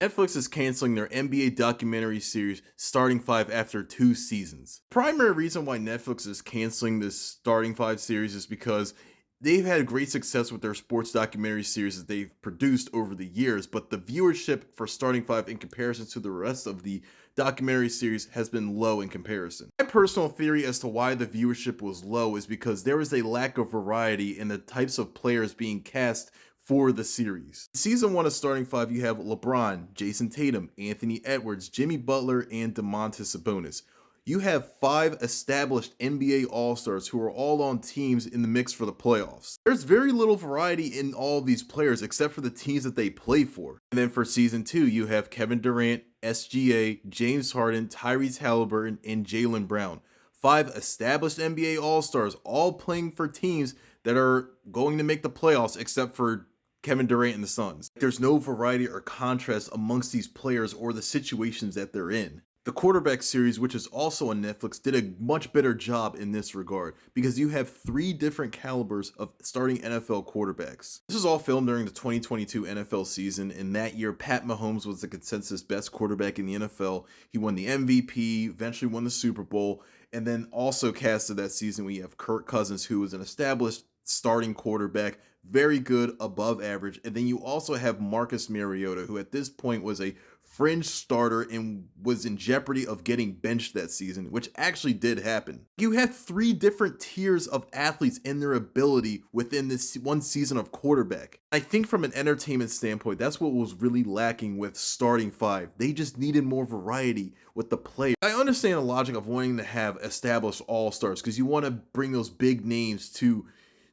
Netflix is canceling their NBA documentary series Starting Five after 2 seasons. Primary reason why Netflix is canceling this Starting Five series is because they've had great success with their sports documentary series that they've produced over the years, but the viewership for Starting Five in comparison to the rest of the documentary series has been low in comparison. My personal theory as to why the viewership was low is because there is a lack of variety in the types of players being cast for the series. Season 1 of Starting Five, you have LeBron, Jason Tatum, Anthony Edwards, Jimmy Butler, and Domantas Sabonis. You have 5 established NBA All-Stars who are all on teams in the mix for the playoffs. There's very little variety in all of these players except for the teams that they play for. And then for Season 2, you have Kevin Durant, SGA, James Harden, Tyrese Halliburton, and Jaylen Brown. 5 established NBA All-Stars all playing for teams that are going to make the playoffs except for Kevin Durant and the Suns. There's no variety or contrast amongst these players or the situations that they're in. The quarterback series, which is also on Netflix, did a much better job in this regard because you have 3 different calibers of starting NFL quarterbacks. This was all filmed during the 2022 NFL season, and that year, Pat Mahomes was the consensus best quarterback in the NFL. He won the MVP, eventually won the Super Bowl, and then also casted that season we have Kirk Cousins, who was an established starting quarterback, very good, above average. And then you also have Marcus Mariota, who at this point was a fringe starter and was in jeopardy of getting benched that season, which actually did happen. You have 3 different tiers of athletes in their ability within this one season of quarterback. I think from an entertainment standpoint, that's what was really lacking with Starting Five. They just needed more variety with the play. I understand the logic of wanting to have established all-stars because you want to bring those big names to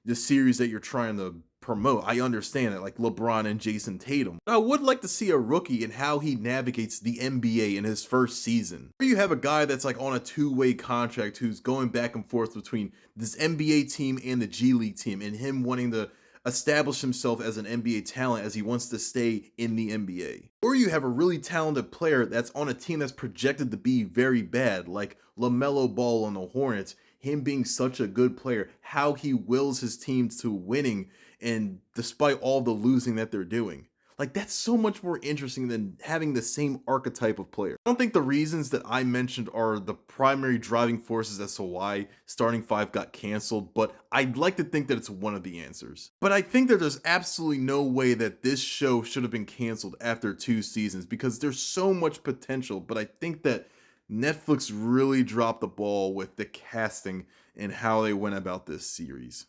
the series that you're trying to promote. I understand it, like LeBron and Jason Tatum. But I would like to see a rookie and how he navigates the NBA in his first season. Or you have a guy that's like on a two-way contract who's going back and forth between this NBA team and the G League team, and him wanting to establish himself as an NBA talent as he wants to stay in the NBA. Or you have a really talented player that's on a team that's projected to be very bad, like LaMelo Ball on the Hornets, him being such a good player, how he wills his teams to winning, and despite all the losing that they're doing. Like, that's so much more interesting than having the same archetype of player. I don't think the reasons that I mentioned are the primary driving forces as to why Starting Five got canceled, but I'd like to think that it's one of the answers. But I think that there's absolutely no way that this show should have been canceled after 2 seasons because there's so much potential, but I think that Netflix really dropped the ball with the casting and how they went about this series.